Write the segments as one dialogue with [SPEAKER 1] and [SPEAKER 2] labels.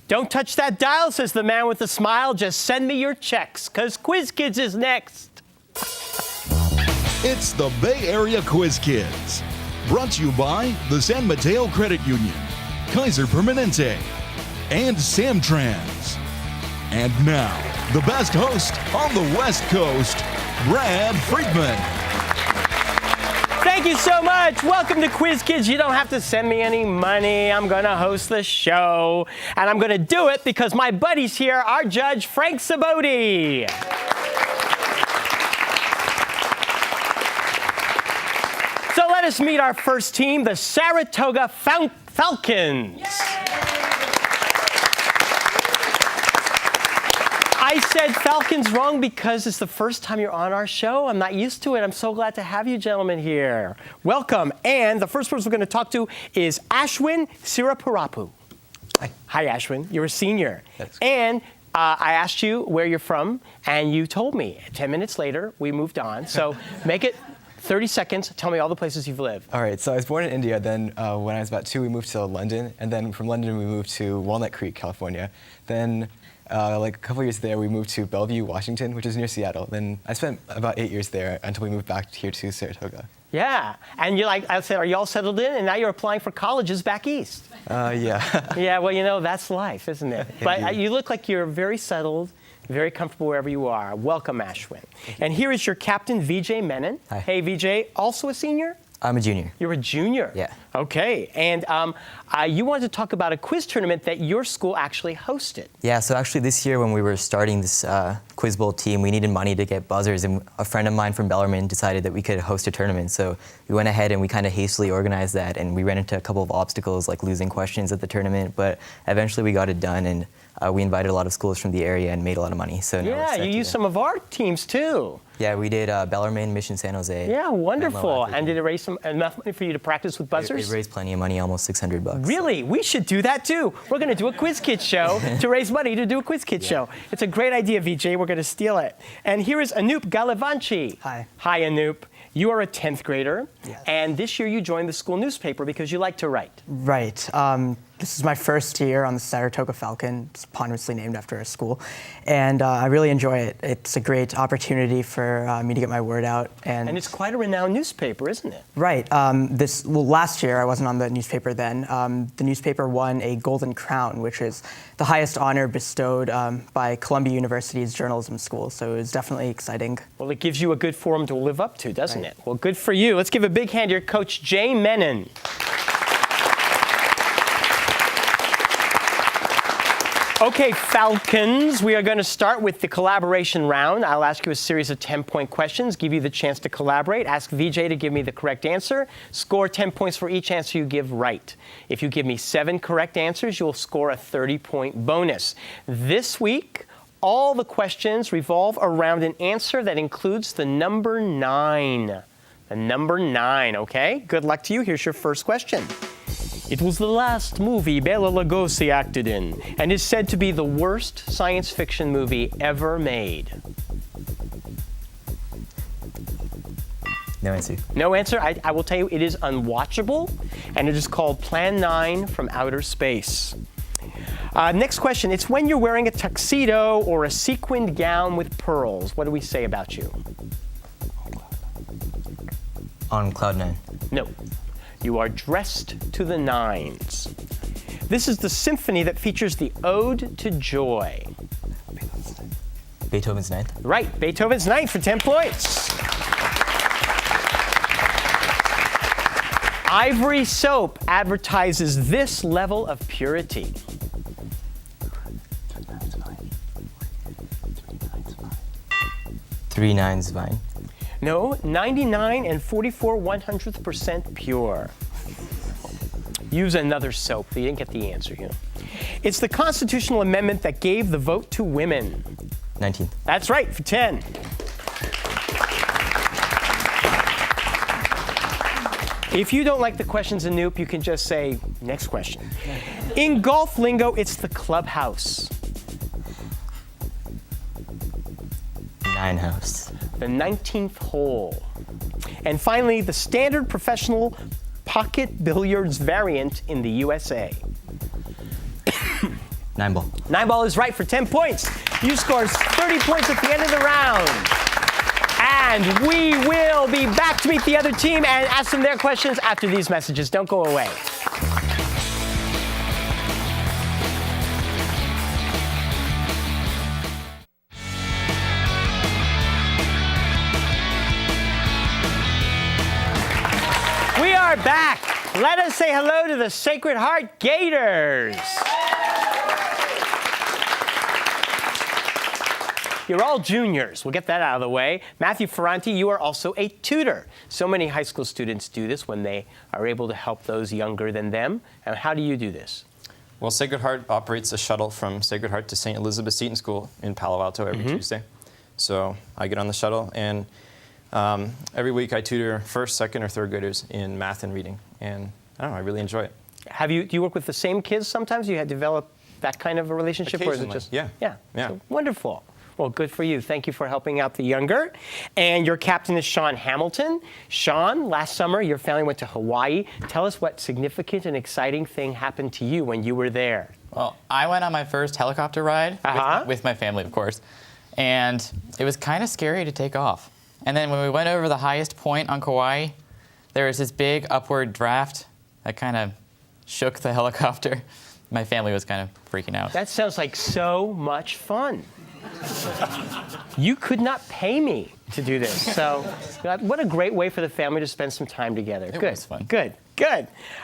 [SPEAKER 1] Don't touch that dial, says the man with the smile. Just send me your checks, because Quiz Kids is next.
[SPEAKER 2] It's the Bay Area Quiz Kids. Brought to you by the San Mateo Credit Union, Kaiser Permanente, and Samtrans. And now, the best host on the West Coast, Brad Friedman.
[SPEAKER 1] Thank you so much. Welcome to Quiz Kids. You don't have to send me any money. I'm going to host the show. And I'm going to do it because my buddy's here, our judge, Frank Saboti. So let us meet our first team, the Saratoga Falcons. I said Falcons wrong because it's the first time you're on our show. I'm not used to it. I'm so glad to have you gentlemen here. Welcome. And the first person we're going to talk to is Ashwin Sirapurapu.
[SPEAKER 3] Hi.
[SPEAKER 1] Hi, Ashwin. You're a senior.
[SPEAKER 3] That's
[SPEAKER 1] and I asked you where you're from, and you told me. 10 minutes later, we moved on. So make it 30 seconds. Tell me all the places you've lived.
[SPEAKER 3] All right, so I was born in India. Then when I was about 2, we moved to London. And then from London, we moved to Walnut Creek, California. Then like a couple years there, we moved to Bellevue, Washington, which is near Seattle. Then I spent about 8 years there until we moved back here to Saratoga.
[SPEAKER 1] Yeah, and you're like, I said, are you all settled in? And now you're applying for colleges back east.
[SPEAKER 3] Yeah.
[SPEAKER 1] Yeah, well, you know, that's life, isn't it? But you look like you're very settled, very comfortable wherever you are. Welcome, Ashwin. And here is your captain, Vijay Menon.
[SPEAKER 3] Hi.
[SPEAKER 1] Hey, Vijay, also a senior?
[SPEAKER 3] I'm a junior.
[SPEAKER 1] You're a junior?
[SPEAKER 3] Yeah.
[SPEAKER 1] Okay, and you wanted to talk about a quiz tournament that your school actually hosted.
[SPEAKER 4] Yeah, so actually this year when we were starting this Quiz Bowl team, we needed money to get buzzers, and a friend of mine from Bellarmine decided that we could host a tournament. So we went ahead and we kind of hastily organized that, and we ran into a couple of obstacles like losing questions at the tournament, but eventually we got it done, and we invited a lot of schools from the area and made a lot of money. So now
[SPEAKER 1] Yeah, you used some of our teams too.
[SPEAKER 4] Yeah, we did Bellarmine, Mission San Jose.
[SPEAKER 1] Yeah, wonderful. And did it raise enough money for you to practice with buzzers?
[SPEAKER 4] It raised plenty of money, almost $600.
[SPEAKER 1] Really? We should do that too. We're going to do a Quiz Kids show to raise money to do a Quiz Kids show. It's a great idea, Vijay. We're going to steal it. And here is Anoop Galavanchi.
[SPEAKER 5] Hi.
[SPEAKER 1] Hi, Anoop. You are a 10th grader.
[SPEAKER 5] Yes.
[SPEAKER 1] And this year you joined the school newspaper because you like to write.
[SPEAKER 5] Right. This is my first year on the Saratoga Falcon. It's eponymously named after a school. And I really enjoy it. It's a great opportunity for me to get my word out.
[SPEAKER 1] And it's quite a renowned newspaper, isn't it?
[SPEAKER 5] Right. Last year, I wasn't on the newspaper then. The newspaper won a Golden Crown, which is the highest honor bestowed by Columbia University's journalism school. So it was definitely exciting.
[SPEAKER 1] Well, it gives you a good forum to live up to, doesn't it? Well, good for you. Let's give a big hand to your coach, Jay Menon. Okay, Falcons, we are going to start with the collaboration round. I'll ask you a series of 10-point questions, give you the chance to collaborate. Ask Vijay to give me the correct answer. Score 10 points for each answer you give right. If you give me 7 correct answers, you'll score a 30-point bonus. This week, all the questions revolve around an answer that includes the number 9. The number 9, okay? Good luck to you. Here's your first question. It was the last movie Bela Lugosi acted in and is said to be the worst science fiction movie ever made.
[SPEAKER 4] No answer.
[SPEAKER 1] No answer? I will tell you it is unwatchable, and it is called Plan 9 from Outer Space. Next question. It's when you're wearing a tuxedo or a sequined gown with pearls. What do we say about you?
[SPEAKER 4] On Cloud 9.
[SPEAKER 1] No. You are dressed to the nines. This is the symphony that features the Ode to Joy.
[SPEAKER 4] Beethoven's Ninth.
[SPEAKER 1] Right, Beethoven's Ninth for 10 points. Ivory soap advertises this level of purity.
[SPEAKER 4] Three nines Vine.
[SPEAKER 1] No, 99 and 44/100% pure. Use another soap. You didn't get the answer here. It's the constitutional amendment that gave the vote to women.
[SPEAKER 4] 19th.
[SPEAKER 1] That's right, for 10. If you don't like the questions, Anoop, you can just say, next question. In golf lingo, it's the clubhouse.
[SPEAKER 4] 9 house.
[SPEAKER 1] The 19th hole. And finally, the standard professional pocket billiards variant in the USA.
[SPEAKER 4] 9 ball.
[SPEAKER 1] 9 ball is right for 10 points. You score 30 points at the end of the round. And we will be back to meet the other team and ask them their questions after these messages. Don't go away. We are back. Let us say hello to the Sacred Heart Gators. You're all juniors. We'll get that out of the way. Matthew Ferranti, you are also a tutor. So many high school students do this when they are able to help those younger than them. And how do you do this?
[SPEAKER 6] Well, Sacred Heart operates a shuttle from Sacred Heart to St. Elizabeth Seton School in Palo Alto every Tuesday. So I get on the shuttle, and every week I tutor first, second, or third graders in math and reading. And I don't know, I really enjoy it.
[SPEAKER 1] Do you work with the same kids sometimes? You had developed that kind of a relationship? Or is it
[SPEAKER 6] Occasionally,
[SPEAKER 1] just,
[SPEAKER 6] yeah.
[SPEAKER 1] So, wonderful. Well, good for you. Thank you for helping out the younger. And your captain is Sean Hamilton. Sean, last summer, your family went to Hawaii. Tell us what significant and exciting thing happened to you when you were there.
[SPEAKER 7] Well, I went on my first helicopter ride with my family, of course. And it was kind of scary to take off. And then when we went over the highest point on Kauai, there was this big upward draft that kind of shook the helicopter. My family was kind of freaking out.
[SPEAKER 1] That sounds like so much fun. You could not pay me to do this. So what a great way for the family to spend some time together.
[SPEAKER 7] It
[SPEAKER 1] Good.
[SPEAKER 7] was fun.
[SPEAKER 1] Good.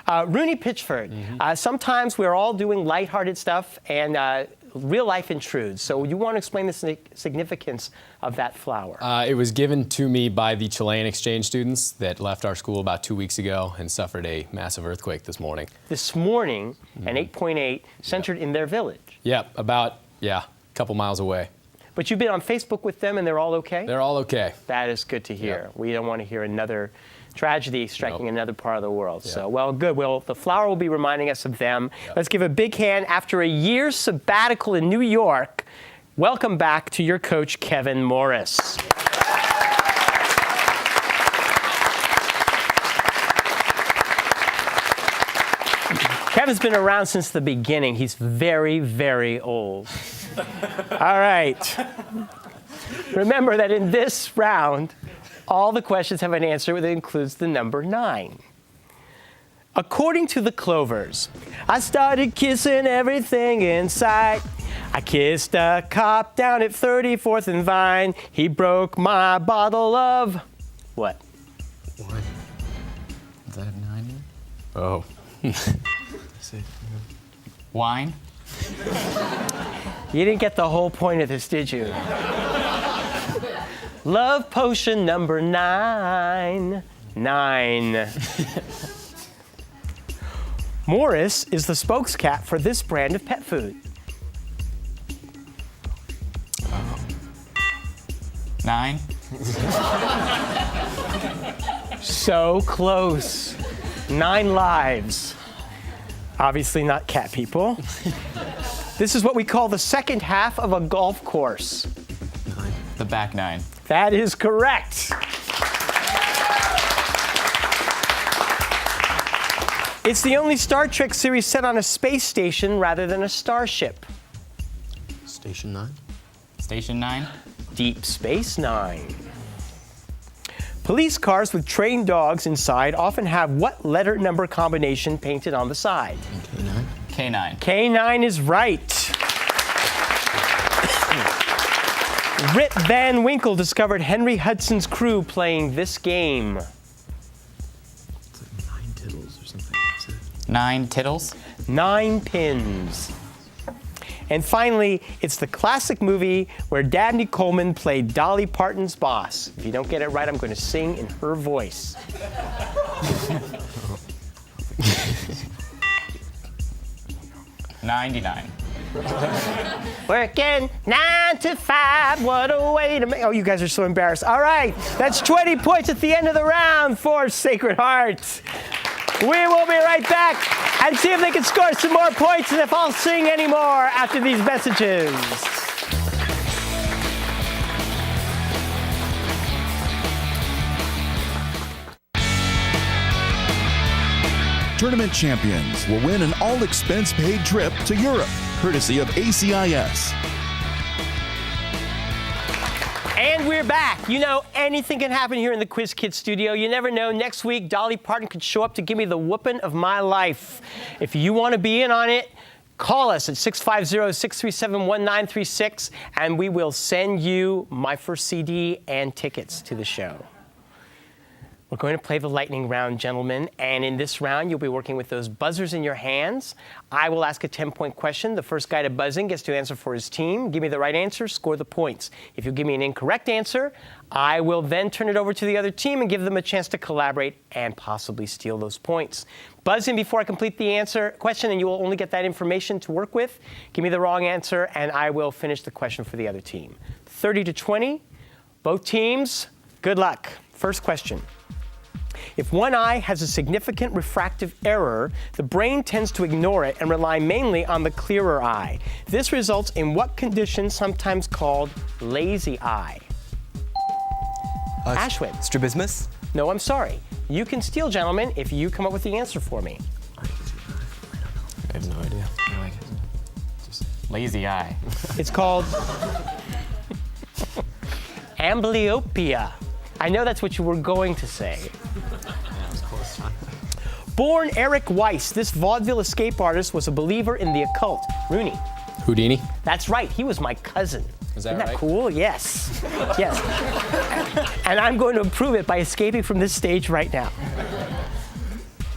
[SPEAKER 1] Rooney Pitchford, sometimes we're all doing lighthearted stuff and real life intrudes. So you want to explain the significance of that flower?
[SPEAKER 8] It was given to me by the Chilean exchange students that left our school about 2 weeks ago and suffered a massive earthquake this morning.
[SPEAKER 1] This morning, an 8.8 centered in their village.
[SPEAKER 8] Yep, about, a couple miles away.
[SPEAKER 1] But you've been on Facebook with them and they're all okay?
[SPEAKER 8] They're all okay.
[SPEAKER 1] That is good to hear.
[SPEAKER 8] Yep.
[SPEAKER 1] We don't want to hear another tragedy striking another part of the world.
[SPEAKER 8] Yep.
[SPEAKER 1] So, well, good. Well, the flower will be reminding us of them. Yep. Let's give a big hand. After a year's sabbatical in New York, welcome back to your coach, Kevin Morris. Kevin's been around since the beginning. He's very, very old. All right. Remember that in this round, all the questions have an answer that includes the number 9. According to the Clovers, I started kissing everything in sight. I kissed a cop down at 34th and Vine. He broke my bottle of what?
[SPEAKER 7] What? Is that a 9?
[SPEAKER 8] Oh.
[SPEAKER 7] Wine?
[SPEAKER 1] You didn't get the whole point of this, did you? Love potion number 9. 9. Morris is the spokescat for this brand of pet food.
[SPEAKER 7] 9?
[SPEAKER 1] So close. 9 lives. Obviously not cat people. This is what we call the second half of a golf course.
[SPEAKER 7] 9. The back 9.
[SPEAKER 1] That is correct. It's the only Star Trek series set on a space station rather than a starship.
[SPEAKER 8] Station 9?
[SPEAKER 7] Station 9?
[SPEAKER 1] Deep Space Nine. Police cars with trained dogs inside often have what letter number combination painted on the side?
[SPEAKER 8] K9?
[SPEAKER 7] K9.
[SPEAKER 1] K9 is right. Rip Van Winkle discovered Henry Hudson's crew playing this game.
[SPEAKER 8] It's like 9 tittles or something.
[SPEAKER 7] 9 tittles?
[SPEAKER 1] 9 pins. And finally, it's the classic movie where Dabney Coleman played Dolly Parton's boss. If you don't get it right, I'm going to sing in her voice.
[SPEAKER 7] $99.
[SPEAKER 1] Working 9 to 5, what a way to make... Oh, you guys are so embarrassed. All right, that's 20 points at the end of the round for Sacred Heart. We will be right back and see if they can score some more points and if I'll sing any more after these messages.
[SPEAKER 2] tournament champions will win an all-expense-paid trip to Europe, courtesy of ACIS.
[SPEAKER 1] And we're back. You know, anything can happen here in the Quiz Kids studio. You never know. Next week, Dolly Parton could show up to give me the whooping of my life. If you want to be in on it, call us at 650-637-1936, and we will send you my first CD and tickets to the show. We're going to play the lightning round, gentlemen, and in this round, you'll be working with those buzzers in your hands. I will ask a 10-point question. The first guy to buzz in gets to answer for his team. Give me the right answer, score the points. If you give me an incorrect answer, I will then turn it over to the other team and give them a chance to collaborate and possibly steal those points. Buzz in before I complete the question, and you will only get that information to work with. Give me the wrong answer, and I will finish the question for the other team. 30 to 20, both teams, good luck. First question. If one eye has a significant refractive error, the brain tends to ignore it and rely mainly on the clearer eye. This results in what condition sometimes called lazy eye? Ashwin.
[SPEAKER 3] Strabismus?
[SPEAKER 1] No, I'm sorry. You can steal, gentlemen, if you come up with the answer for me.
[SPEAKER 3] I have no idea.
[SPEAKER 7] Just lazy eye.
[SPEAKER 1] It's called amblyopia. I know that's what you were going to say. Born Eric Weiss, this vaudeville escape artist was a believer in the occult. Rooney.
[SPEAKER 8] Houdini.
[SPEAKER 1] That's right. He was my cousin.
[SPEAKER 8] Is that
[SPEAKER 1] Isn't that
[SPEAKER 8] right?
[SPEAKER 1] cool? Yes. Yes. And I'm going to prove it by escaping from this stage right now.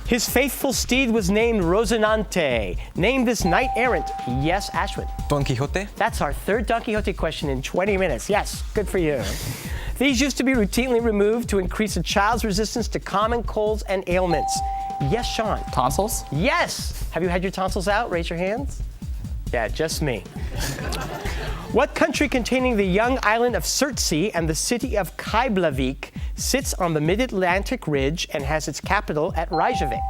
[SPEAKER 1] His faithful steed was named Rosinante. Name this knight errant. Yes, Ashwin.
[SPEAKER 3] Don Quixote?
[SPEAKER 1] That's our third Don Quixote question in 20 minutes. Yes, good for you. These used to be routinely removed to increase a child's resistance to common colds and ailments. Yes, Sean.
[SPEAKER 7] Tonsils?
[SPEAKER 1] Yes. Have you had your tonsils out? Raise your hands. Yeah, just me. What country containing the young island of Surtsey and the city of Keflavik sits on the mid-Atlantic ridge and has its capital at Reykjavik?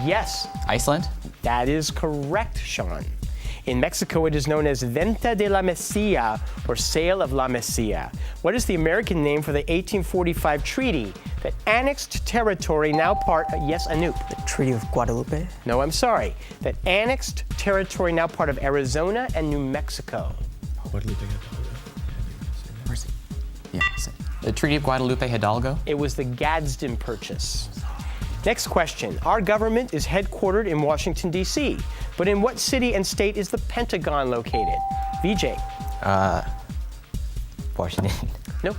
[SPEAKER 1] Yes.
[SPEAKER 7] Iceland?
[SPEAKER 1] That is correct, Sean. In Mexico, it is known as Venta de la Mesilla, or Sale of la Mesilla. What is the American name for the 1845 treaty that annexed territory now part, yes, Anoop.
[SPEAKER 5] The Treaty of Guadalupe.
[SPEAKER 1] No, I'm sorry. That annexed territory now part of Arizona and New Mexico.
[SPEAKER 7] Yeah. The Treaty of Guadalupe Hidalgo?
[SPEAKER 1] It was the Gadsden Purchase. Next question. Our government is headquartered in Washington, D.C., but in what city and state is the Pentagon located? VJ.
[SPEAKER 4] Washington.
[SPEAKER 1] Nope.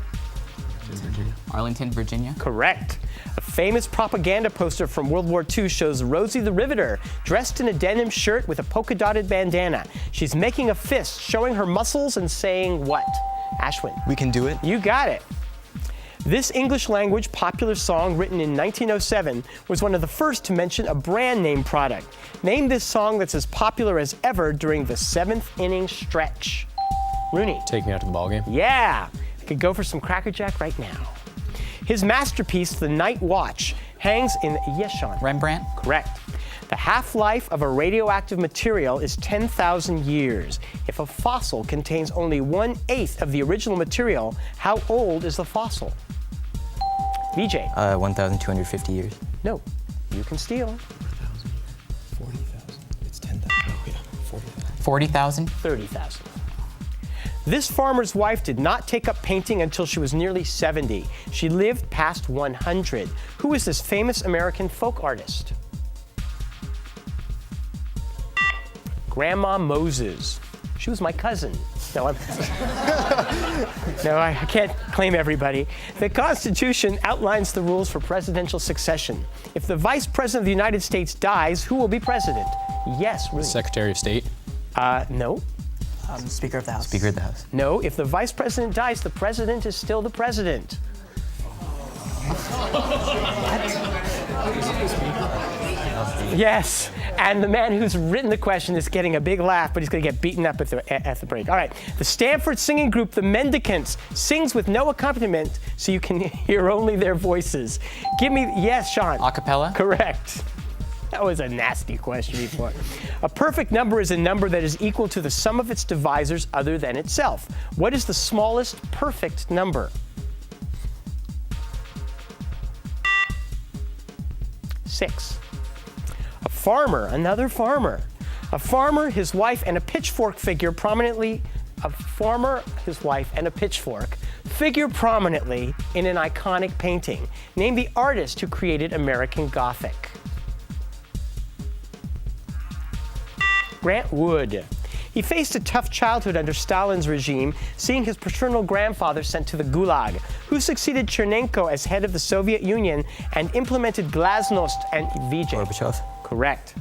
[SPEAKER 7] Arlington, Virginia?
[SPEAKER 1] Correct. A famous propaganda poster from World War II shows Rosie the Riveter dressed in a denim shirt with a polka-dotted bandana. She's making a fist, showing her muscles and saying what? Ashwin.
[SPEAKER 3] We can do it.
[SPEAKER 1] You got it. This English language popular song, written in 1907, was one of the first to mention a brand name product. Name this song that's as popular as ever during the 7th inning stretch. Rooney.
[SPEAKER 8] Take me out to the ball game.
[SPEAKER 1] Yeah, I could go for some Cracker Jack right now. His masterpiece, The Night Watch, hangs in, yes, Sean?
[SPEAKER 7] Rembrandt?
[SPEAKER 1] Correct. The half-life of a radioactive material is 10,000 years. If a fossil contains only 1/8 of the original material, how old is the fossil? VJ.
[SPEAKER 4] 1,250 years.
[SPEAKER 1] No, you can steal.
[SPEAKER 3] 40,000. It's 10,000. Oh, yeah. 40,000.
[SPEAKER 7] 40,000?
[SPEAKER 1] 30,000. This farmer's wife did not take up painting until she was nearly 70. She lived past 100. Who is this famous American folk artist? Grandma Moses. She was my cousin. No, I can't claim everybody. The Constitution outlines the rules for presidential succession. If the Vice President of the United States dies, who will be president? Yes, Ruth.
[SPEAKER 8] Secretary of State.
[SPEAKER 1] No.
[SPEAKER 5] Speaker of the House.
[SPEAKER 4] Speaker of the House.
[SPEAKER 1] No, if the Vice President dies, the President is still the President. Yes, and the man who's written the question is getting a big laugh, but he's going to get beaten up at the break. All right, the Stanford singing group, the Mendicants, sings with no accompaniment, so you can hear only their voices. Give me, yes, Sean.
[SPEAKER 7] A cappella?
[SPEAKER 1] Correct. That was a nasty question before. A perfect number is a number that is equal to the sum of its divisors other than itself. What is the smallest perfect number? 6. A farmer, another farmer. A farmer, his wife, and a pitchfork figure prominently. A farmer, his wife, and a pitchfork figure prominently in an iconic painting. Name the artist who created American Gothic. Grant Wood. He faced a tough childhood under Stalin's regime, seeing his paternal grandfather sent to the Gulag, who succeeded Chernenko as head of the Soviet Union and implemented glasnost and Vijay.
[SPEAKER 4] Gorbachev.
[SPEAKER 1] Correct.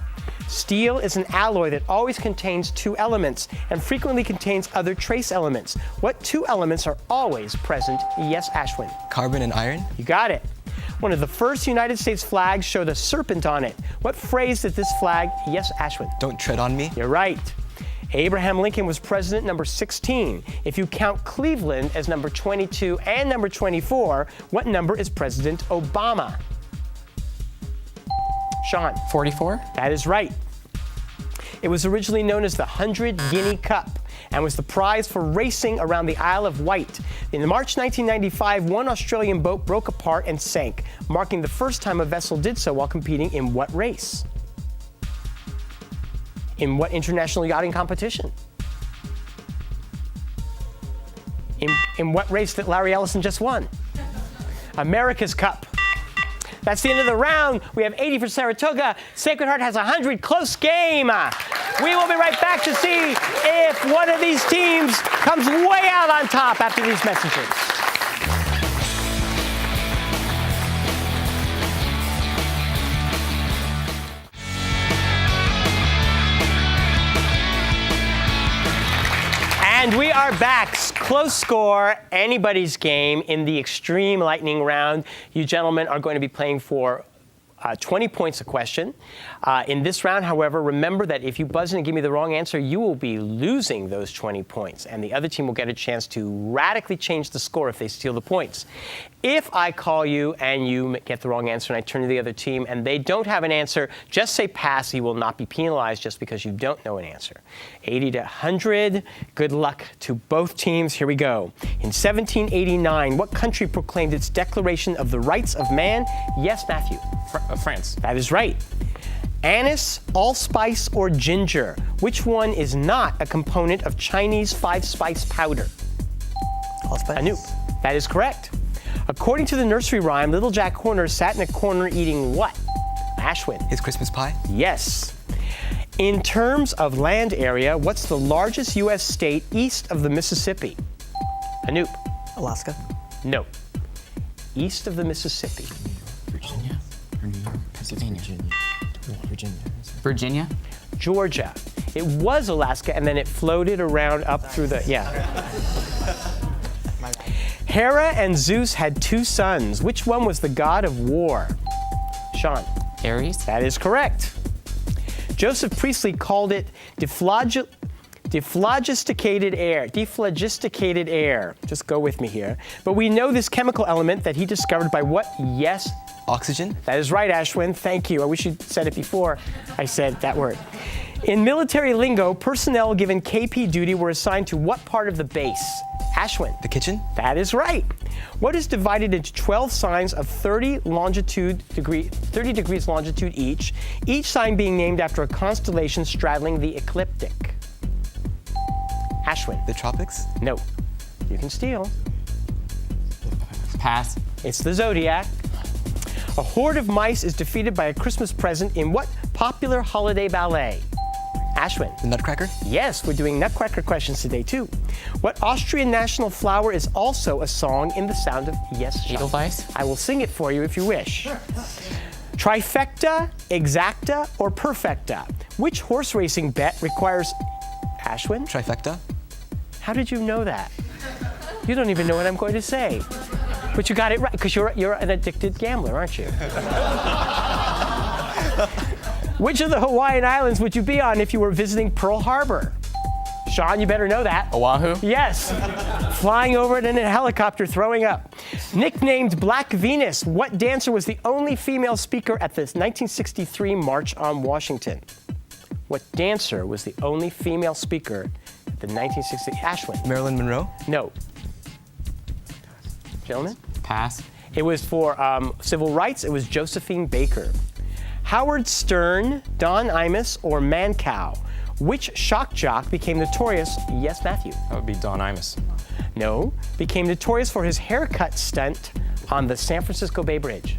[SPEAKER 1] Steel is an alloy that always contains two elements and frequently contains other trace elements. What two elements are always present? Yes, Ashwin.
[SPEAKER 3] Carbon and iron.
[SPEAKER 1] You got it. One of the first United States flags showed a serpent on it. What phrase did this flag? Yes, Ashwin.
[SPEAKER 3] Don't tread on me.
[SPEAKER 1] You're right. Abraham Lincoln was president number 16. If you count Cleveland as number 22 and number 24, what number is President Obama? Sean.
[SPEAKER 7] 44?
[SPEAKER 1] That is right. It was originally known as the 100 Guinea Cup and was the prize for racing around the Isle of Wight. In March 1995, one Australian boat broke apart and sank, marking the first time a vessel did so while competing in what race? In what international yachting competition? In what race that Larry Ellison just won? America's Cup. That's the end of the round. We have 80 for Saratoga. Sacred Heart has 100. Close game. We will be right back to see if one of these teams comes way out on top after these messages. And we are back. Close score, anybody's game in the extreme lightning round. You gentlemen are going to be playing for 20 points a question. In this round, however, remember that if you buzz in and give me the wrong answer, you will be losing those 20 points. And the other team will get a chance to radically change the score if they steal the points. If I call you and you get the wrong answer and I turn to the other team and they don't have an answer, just say pass. You will not be penalized just because you don't know an answer. 80 to 100. Good luck to both teams. Here we go. In 1789, what country proclaimed its Declaration of the Rights of Man? Yes, Matthew.
[SPEAKER 6] France.
[SPEAKER 1] That is right. Anise, allspice, or ginger? Which one is not a component of Chinese 5-spice powder?
[SPEAKER 5] Allspice.
[SPEAKER 1] Anoop. That is correct. According to the nursery rhyme, Little Jack Horner sat in a corner eating what? Ashwin.
[SPEAKER 3] His Christmas pie.
[SPEAKER 1] Yes. In terms of land area, what's the largest U.S. state east of the Mississippi? Anoop.
[SPEAKER 5] Alaska.
[SPEAKER 1] No. East of the Mississippi.
[SPEAKER 7] Virginia. Pennsylvania. Virginia.
[SPEAKER 1] Georgia. It was Alaska, and then it floated around up through the, Hera and Zeus had two sons. Which one was the god of war? Sean.
[SPEAKER 7] Aries.
[SPEAKER 1] That is correct. Joseph Priestley called it dephlogisticated air. Dephlogisticated air. Just go with me here. But we know this chemical element that he discovered by what? Yes.
[SPEAKER 3] Oxygen.
[SPEAKER 1] That is right, Ashwin. Thank you. I wish you'd said it before I said that word. In military lingo, personnel given KP duty were assigned to what part of the base? Ashwin.
[SPEAKER 3] The kitchen.
[SPEAKER 1] That is right. What is divided into 12 signs of 30 degrees longitude each sign being named after a constellation straddling the ecliptic? Ashwin.
[SPEAKER 3] The tropics.
[SPEAKER 1] No. You can steal.
[SPEAKER 7] Pass.
[SPEAKER 1] It's the zodiac. A horde of mice is defeated by a Christmas present in what popular holiday ballet? Ashwin.
[SPEAKER 3] The Nutcracker.
[SPEAKER 1] Yes, we're doing Nutcracker questions today, too. What Austrian national flower is also a song in the sound of yes, Sean?
[SPEAKER 7] Edelweiss.
[SPEAKER 1] I will sing it for you if you wish. Trifecta, exacta, or perfecta? Which horse racing bet requires Ashwin?
[SPEAKER 3] Trifecta.
[SPEAKER 1] How did you know that? You don't even know what I'm going to say. But you got it right, because you're an addicted gambler, aren't you? Which of the Hawaiian Islands would you be on if you were visiting Pearl Harbor? Sean, you better know that.
[SPEAKER 7] Oahu.
[SPEAKER 1] Yes. Flying over it in a helicopter, throwing up. Nicknamed Black Venus, what dancer was the only female speaker at the 1963 March on Washington? What dancer was the only female speaker at the 1960? Ashwin.
[SPEAKER 3] Marilyn Monroe.
[SPEAKER 1] No. Gentlemen?
[SPEAKER 7] Pass.
[SPEAKER 1] It was for civil rights. It was Josephine Baker. Howard Stern, Don Imus, or Mancow? Which shock jock became notorious? Yes, Matthew.
[SPEAKER 6] That would be Don Imus.
[SPEAKER 1] No, became notorious for his haircut stunt on the San Francisco Bay Bridge.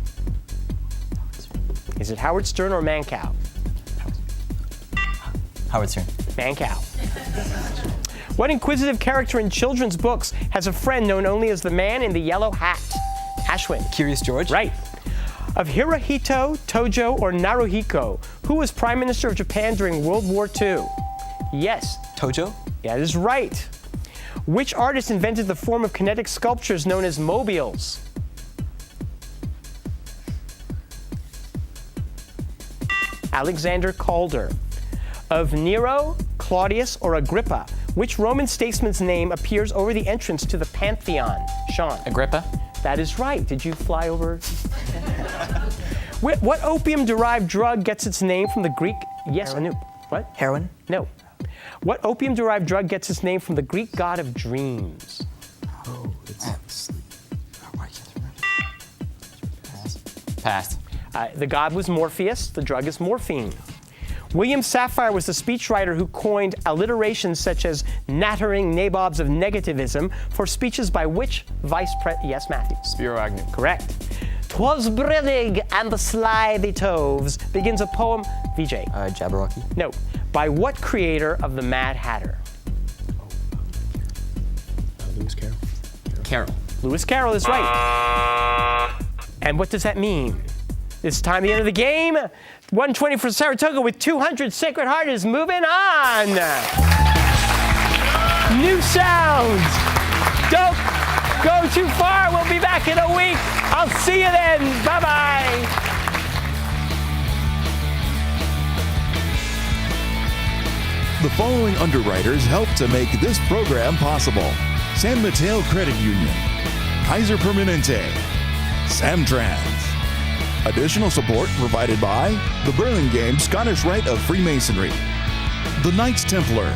[SPEAKER 1] Is it Howard Stern or Mancow?
[SPEAKER 4] Howard Stern.
[SPEAKER 1] Mancow. What inquisitive character in children's books has a friend known only as the man in the yellow hat? Ashwin.
[SPEAKER 3] Curious George?
[SPEAKER 1] Right. Of Hirohito, Tojo, or Naruhiko, who was Prime Minister of Japan during World War II? Yes.
[SPEAKER 3] Tojo?
[SPEAKER 1] Yeah, that is right. Which artist invented the form of kinetic sculptures known as mobiles? Alexander Calder. Of Nero, Claudius, or Agrippa, which Roman statesman's name appears over the entrance to the Pantheon? Sean.
[SPEAKER 7] Agrippa.
[SPEAKER 1] That is right. Did you fly over? What opium-derived drug gets its name from the Greek? Yes, Anoop. What?
[SPEAKER 5] Heroin?
[SPEAKER 1] No. What opium-derived drug gets its name from the Greek god of dreams?
[SPEAKER 7] Pass.
[SPEAKER 1] The god was Morpheus. The drug is morphine. William Safire was the speechwriter who coined alliterations such as nattering nabobs of negativism for speeches by which vice president? Yes, Matthew.
[SPEAKER 6] Spiro Agnew.
[SPEAKER 1] Correct. "'Twas brillig and the sly the toves" begins a poem. VJ.
[SPEAKER 4] Jabberwocky.
[SPEAKER 1] No. By what creator of the Mad Hatter?
[SPEAKER 8] Lewis Carroll.
[SPEAKER 7] Carol.
[SPEAKER 1] Lewis Carroll is right. And what does that mean? It's time, the end of the game. 120 for Saratoga with 200. Sacred Heart is moving on. New sounds. Don't go too far. We'll be back in a week. I'll see you then. Bye-bye.
[SPEAKER 2] The following underwriters helped to make this program possible: San Mateo Credit Union, Kaiser Permanente, Samtrans. Additional support provided by the Burlingame Scottish Rite of Freemasonry, the Knights Templar,